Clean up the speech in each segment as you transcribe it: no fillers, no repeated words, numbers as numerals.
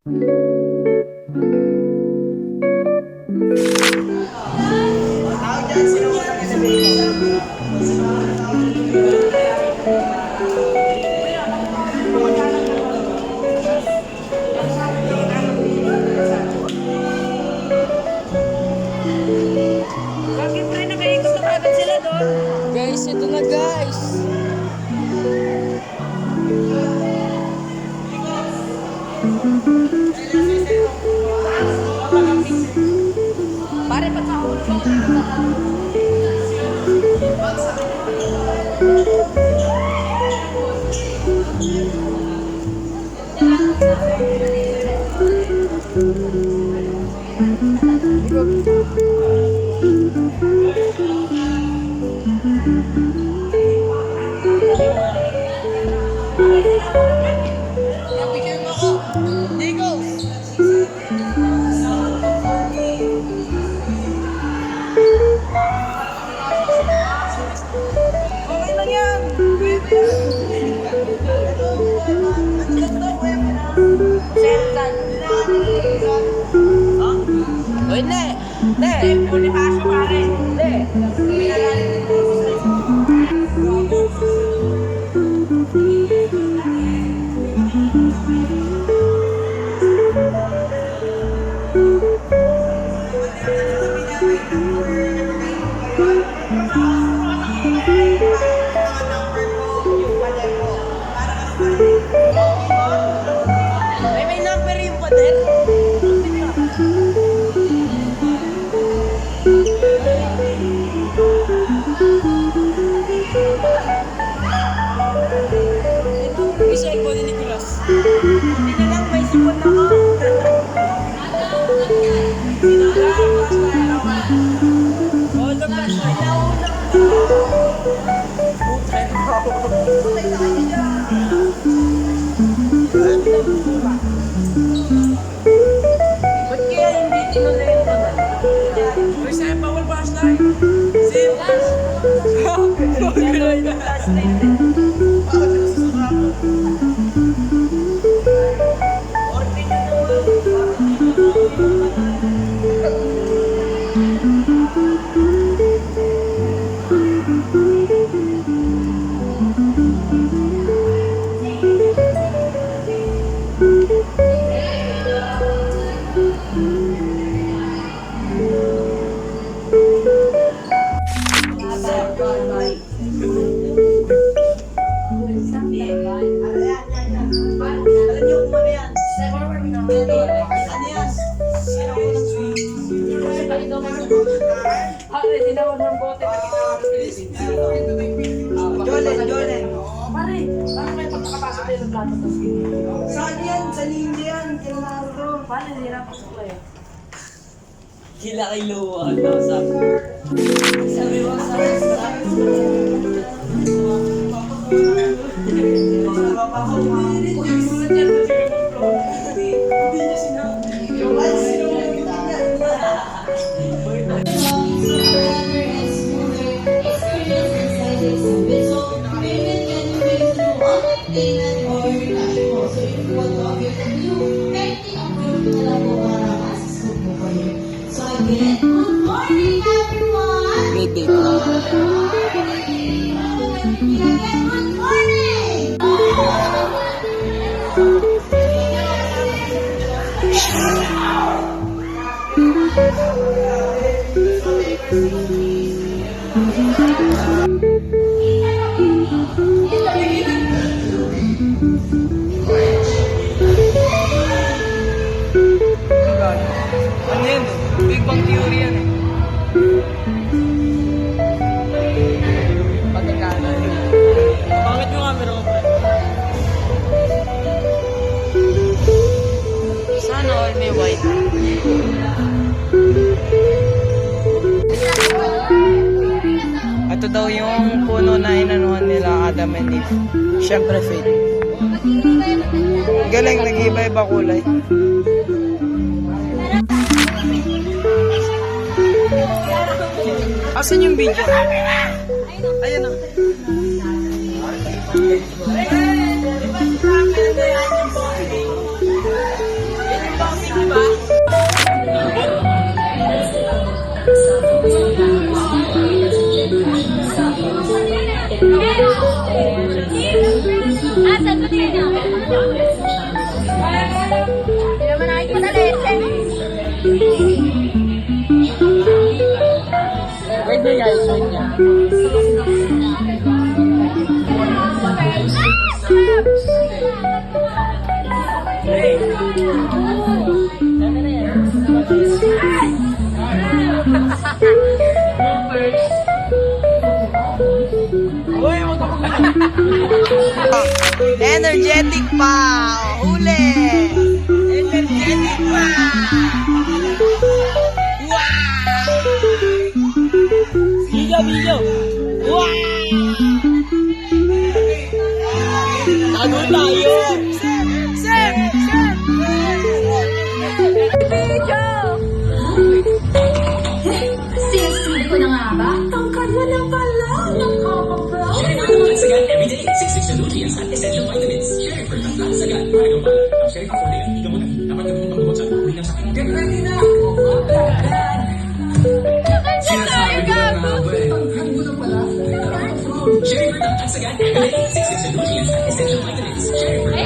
Guys, ito na guys. Pare, ba't ako? May number yung pader? Isa ko ni Nicolas. Hindi na lang may sipon na ako. Ba't kaya hindi tinuloy yung naman? Kasi ay bawal flashlight. Same flash. Tinuloy yung flashlight. Jolen. Pare, paano may pagkakapasok tayo ng plato to? Saan yan? Sa linya yan. Kailangan ko. Paano nahirapan sa play? Kila kay Luwa. Sabi mo sa ano yan? Big Bang Theory yan eh. Patikala yun. Bakit yung camera ko pre? Sana all may white. Ito daw yung puno na inanuhan nila Adam and Eve. Siyempre fake. Galing, nag-iba-iba kulay. Asan yung video? Ayan o. naman nakikita leche. Wait na guys, wait na. Energetic pa! Huli! Energetic pa! Wow! Video! Wow! Tago tayo! Sir! Sisi ko na nga ba? Tangkad mo na pala. Nakakabra. Sagad everyday, 66 nutrients at essential vitamins. Sharing for lang sagad. Ano ba? Ang sharing for day, hindi mo na. Dapat gawin ang bukod sa uwi ng sakit. Get ready na! Sinasabi ko na nga ba eh. Tangkad mo na pala. Sharing for lang sagad everyday, 66 nutrients at essential vitamins. Sharing for lang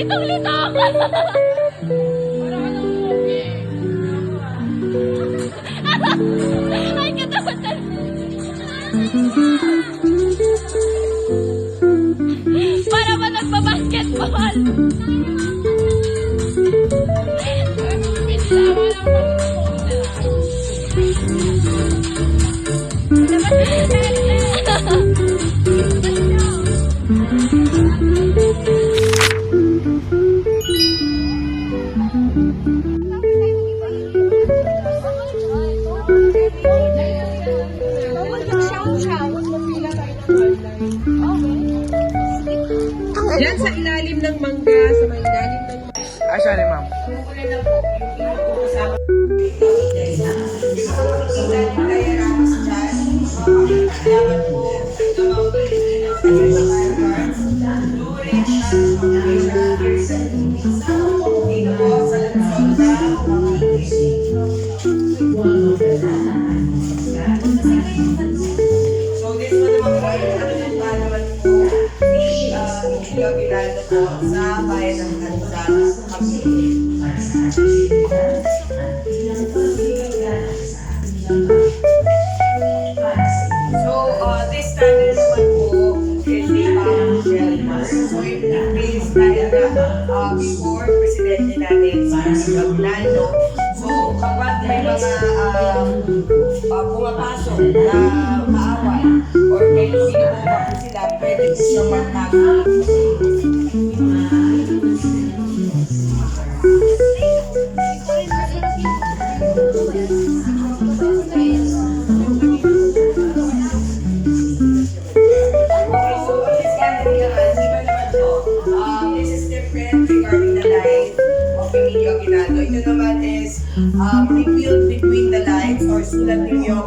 Litong! Ay, katawan na. Para ba nagpa-basketball? Diyan sa ilalim ng mangga, sa may ilalim ng Ah, sorry ma'am. So this one naman po ay naman po si Gabriel po sa bayan ng Tanzania, Cavite. So this time naman po is the Shelmas. So it is dahil na before presidente natin si Gabriel. So kapag may mga pumapasok na maaway or may pinupupa po sila, pwede po siya magtago. Okay, so this country naman, di ba naman po, this is different regarding the life of Emilio Aguinaldo. Ito naman is revealed between the lines or sulat ninyo.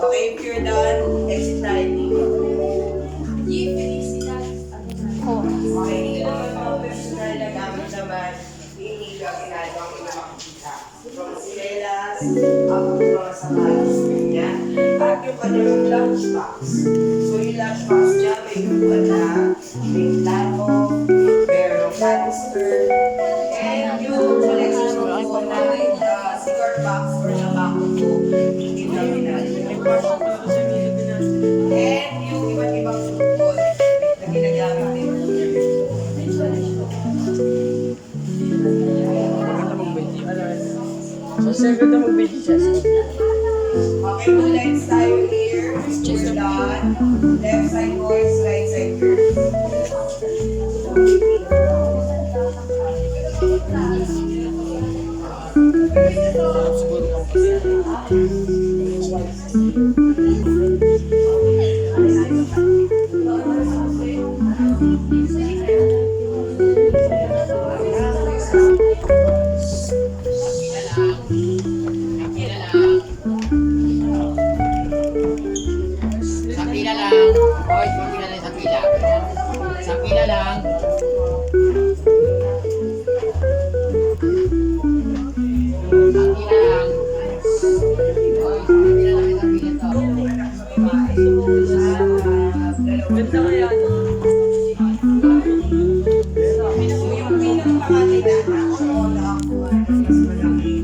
Okay, if you're done, exit tayo dito. Okay, ito naman mga personal na gamit naman ni Emilio Aguinaldo ang pinakakita. From silelas, ang mga sapatos niya, at yung kanyang lunchbox. So yung lunchbox niya, may kukuan na, may plato, merong canister, and yung collection po na cigar And yung iba't ibang food na ginagamit din. Okay, two lines tayo here. We're done. Left side boys, right side girls. Sa pila lang. Hoy, sa pila lang, sa pila. Sa pila lang. Sa pila lang. Hoy, sa pila lang, sa pila to. Ganda kaya. Yung pinakakandidat na ako na ako mas malaki.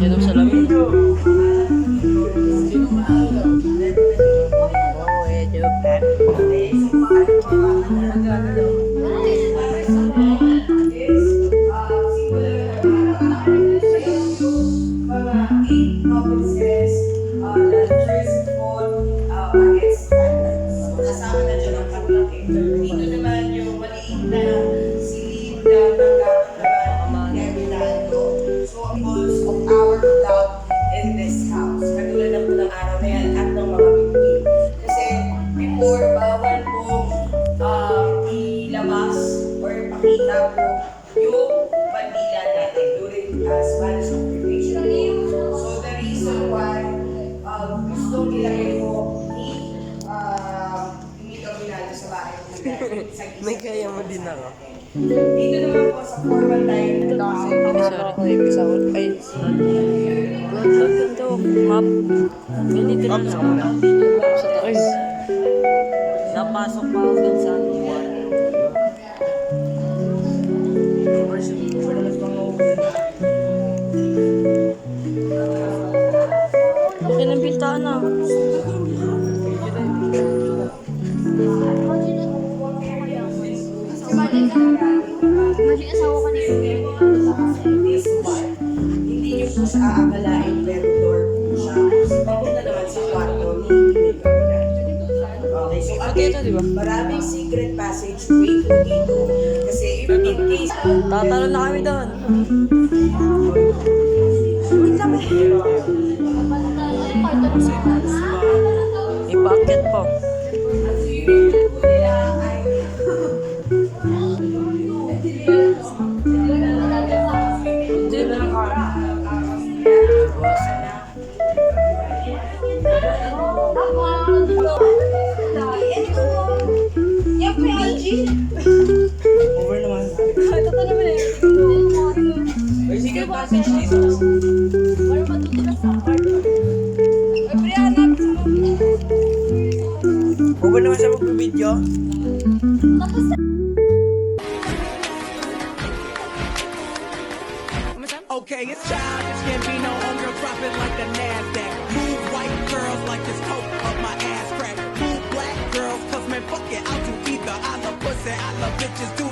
Yan ang salamin. Dito naman yung maliit na silid na nagkakaroon ng Evilando. So, most of our cloud in this house. Katulad ng pulang araw na yan at ng mga bituin. Kasi before, bawal po ilabas or pakita po yung bandila natin during Spanish occupation. So, the reason why gusto ilagay po ni Gabriel sa bahay ko. May kaya mo din ako. Dito naman po sa formal tayo na Sorry. Ay, ganito. Map. Ganito lang sa una. Ay. Napasok pa ako dun sa okay ng pintaan na. this one. Hindi nyo po siya aakalain pero door po siya. Papunta naman sa kwarto ni Gabriel. Okay, so again, maraming secret passageway po dito. Kasi if in case... Tatalo na kami doon. Ipaket po. Over naman. Totoo naman eh. May secret passage dito. Parang matutulas sa kwarto. Ay, Brianna! Over naman siya mag-video. Tapos Okay, it's childish, can't be no homegirl dropping like the NASDAQ. Move white girls like this coke up my ass crack. Move black girls, cause man, fuck it, I'll do either. I love pussy, I love bitches, do